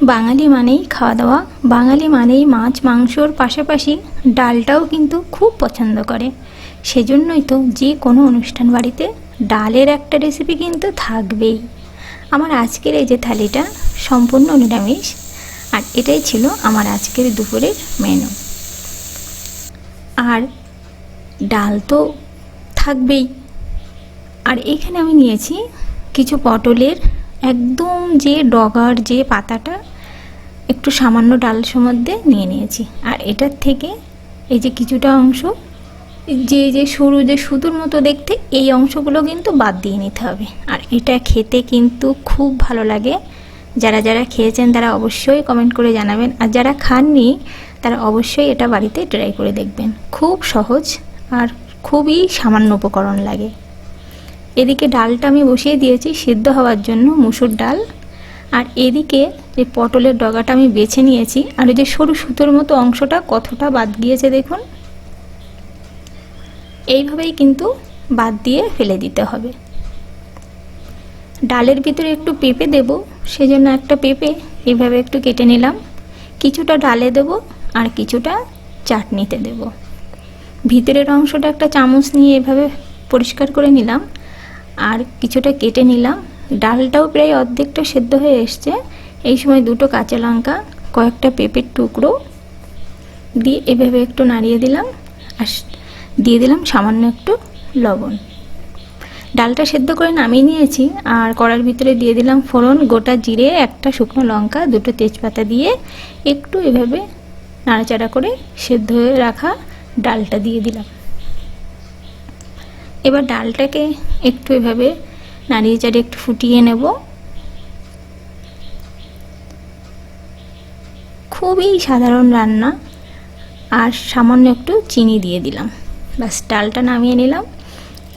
বাঙালি মানেই খাওয়া দাওয়া, বাঙালি মানেই মাছ মাংসর পাশাপাশি ডালটাও কিন্তু খুব পছন্দ করে। সেজন্যই তো যে কোনো অনুষ্ঠান বাড়িতে ডালের একটা রেসিপি কিন্তু থাকবেই। আমার আজকের এই যে থালিটা সম্পূর্ণ নিরামিষ, আর এটাই ছিল আমার আজকের দুপুরের মেনু। আর ডাল তো থাকবেই। আর এখানে আমি নিয়েছি কিছু পটলের একদম যে ডগার যে পাতাটা একটু সামান্য ডাল মধ্যে নিয়ে নিয়েছি। আর এটার থেকে এই যে কিছুটা অংশ যে যে সরু যে সুতোর মতো দেখতে, এই অংশগুলো কিন্তু বাদ দিয়ে নিতে হবে। আর এটা খেতে কিন্তু খুব ভালো লাগে। যারা যারা খেয়েছেন তারা অবশ্যই কমেন্ট করে জানাবেন, আর যারা খাননি তারা অবশ্যই এটা বাড়িতে ট্রাই করে দেখবেন। খুব সহজ আর খুবই সামান্য উপকরণ লাগে। এদিকে ডালটা আমি বসিয়ে দিয়েছি সিদ্ধ হওয়ার জন্য, মুসুর ডাল। আর এদিকে যে পটলের ডগাটা আমি বেছে নিয়েছি, আর ওই যে সরু সুতোর মতো অংশটা কতটা বাদ গিয়েছে দেখুন। এইভাবেই কিন্তু বাদ দিয়ে ফেলে দিতে হবে। ডালের ভিতরে একটু পেঁপে দেব, সেজন্য একটা পেঁপে এইভাবে একটু কেটে নিলাম। কিছুটা ডালে দেব আর কিছুটা চাটনিতে দেব। ভিতরের অংশটা একটা চামচ নিয়ে এভাবে পরিষ্কার করে নিলাম, আর কিছুটা কেটে নিলাম। ডালটাও প্রায় অর্ধেকটা সেদ্ধ হয়ে এসছে। এই সময় দুটো কাঁচা লঙ্কা, কয়েকটা পেঁপের টুকরো দিয়ে এভাবে একটু নাড়িয়ে দিলাম, আর দিয়ে দিলাম সামান্য একটু লবণ। ডালটা সেদ্ধ করে নামিয়ে নিয়েছি, আর কড়ার ভিতরে দিয়ে দিলাম ফোড়ন, গোটা জিরে, একটা শুকনো লঙ্কা, দুটো তেজপাতা দিয়ে একটু এভাবে নাড়াচাড়া করে সেদ্ধ হয়ে রাখা ডালটা দিয়ে দিলাম। এবার ডালটাকে একটু এভাবে নাড়িয়ে চাড়িয়ে একটু ফুটিয়ে নেব। খুবই সাধারণ রান্না, আর সামান্য একটু চিনি দিয়ে দিলাম। ব্যাস, ডালটা নামিয়ে নিলাম।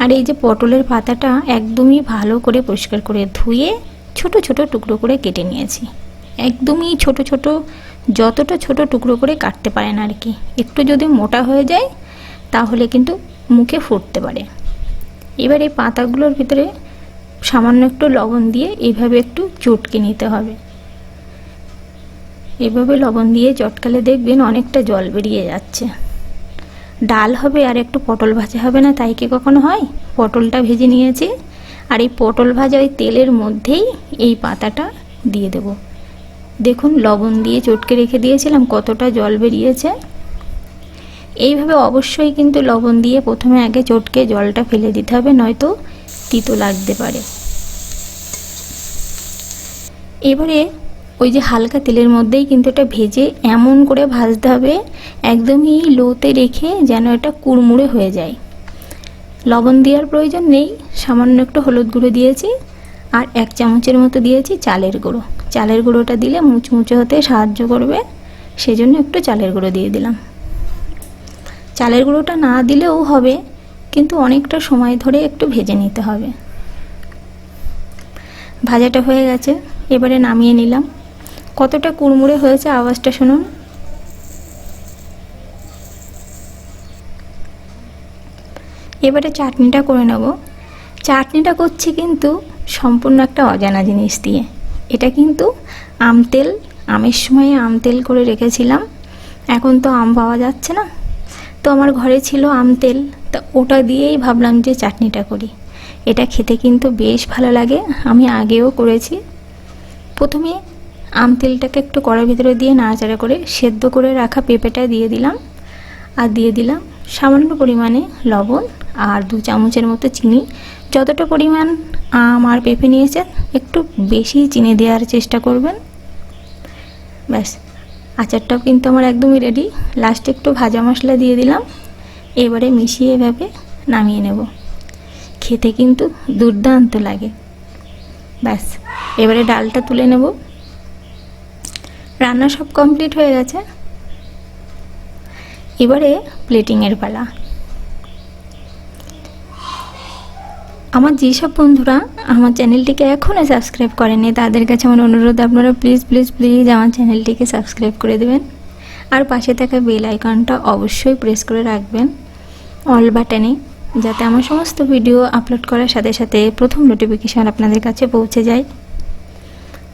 আর এই যে পটলের পাতাটা একদমই ভালো করে পরিষ্কার করে ধুয়ে ছোট ছোট টুকরো করে কেটে নিয়েছি। একদমই ছোট ছোট, যতটা ছোট টুকরো করে কাটতে পারেন আর কি। একটু যদি মোটা হয়ে যায় তাহলে কিন্তু মুখে ফুটতে পারে। এবার এই পাতাগুলোর ভিতরে সামান্য একটু লবণ দিয়ে এইভাবে একটু চটকে নিতে হবে। এভাবে লবণ দিয়ে চটকালে দেখবেন অনেকটা জল বেরিয়ে যাচ্ছে। ডাল হবে আর একটু পটল ভাজা হবে না, তাই কি কখনো হয়? পটলটা ভেজে নিয়েছি, আর এই পটল ভাজা ওই তেলের মধ্যেই এই পাতাটা দিয়ে দেব। দেখুন লবণ দিয়ে চটকে রেখে দিয়েছিলাম, কতটা জল বেরিয়েছে। এইভাবে অবশ্যই কিন্তু লবণ দিয়ে প্রথমে আগে চটকে জলটা ফেলে দিতে হবে, নয়তো তিতো লাগতে পারে। এবারে ওই যে হালকা তেলের মধ্যেই কিন্তু এটা ভেজে এমন করে ভাজতে হবে, একদমই লোতে রেখে যেন এটা কুড়মুড়ে হয়ে যায়। লবণ দেওয়ার প্রয়োজন নেই, সামান্য একটু হলুদ গুঁড়ো দিয়েছি, আর 1 চামচের মতো দিয়েছি চালের গুঁড়ো। চালের গুঁড়োটা দিলে মুচমুচে হতে সাহায্য করবে, সেজন্য একটু চালের গুঁড়ো দিয়ে দিলাম। চালের গুঁড়োটা না দিলেও হবে, কিন্তু অনেকটা সময় ধরে একটু ভেজে নিতে হবে। ভাজাটা হয়ে গেছে, এবারে নামিয়ে নিলাম। কতটা কুড়মুড়ে হয়েছে আওয়াজটা শুনুন। এবারে চাটনিটা করে নেব। চাটনিটা করছি কিন্তু সম্পূর্ণ একটা অজানা জিনিস দিয়ে। এটা কিন্তু আম তেল, আমের সময় আম তেল করে রেখেছিলাম। এখন তো আম পাওয়া যাচ্ছে না, তো আমার ঘরে ছিল আম তেল, তা ওটা দিয়েই ভাবলাম যে চাটনিটা করি। এটা খেতে কিন্তু বেশ ভালো লাগে, আমি আগেও করেছি। প্রথমে আম তেলটাকে একটু কড়ার ভিতরে দিয়ে নাড়াচাড়া করে সেদ্ধ করে রাখা পেঁপেটা দিয়ে দিলাম, আর দিয়ে দিলাম সামান্য পরিমাণে লবণ আর 2 চামচের মতো চিনি। যতটা পরিমাণ আম আর পেঁপে নিয়েছেন একটু বেশি চিনি দেওয়ার চেষ্টা করবেন। ব্যাস, আচারটাও কিন্তু আমার একদমই রেডি। লাস্টে একটু ভাজা মশলা দিয়ে দিলাম। এবারে মিশিয়ে এভাবে নামিয়ে নেব। খেতে কিন্তু দুর্দান্ত লাগে। ব্যাস, এবারে ডালটা তুলে নেব। রান্না সব কমপ্লিট হয়ে গেছে, এবারে প্লেটিংয়ের পালা। আমার যেসব বন্ধুরা আমার চ্যানেলটিকে এখনও সাবস্ক্রাইব করেনি তাদের কাছে আমার অনুরোধ, আপনারা প্লিজ প্লিজ প্লিজ আমার চ্যানেলটিকে সাবস্ক্রাইব করে দেবেন, আর পাশে থাকা বেল আইকনটা অবশ্যই প্রেস করে রাখবেন অল বাটনে, যাতে আমার সমস্ত ভিডিও আপলোড করার সাথে সাথে প্রথম নোটিফিকেশান আপনাদের কাছে পৌঁছে যায়।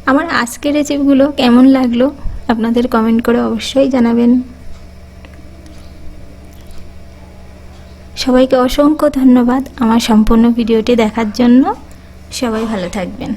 আমার আজকের রেসিপিগুলো কেমন লাগলো আপনাদের কমেন্ট করে অবশ্যই জানাবেন। সবাইকে অসংখ্য ধন্যবাদ আমার সম্পূর্ণ ভিডিওটি দেখার জন্য। সবাই ভালো থাকবেন।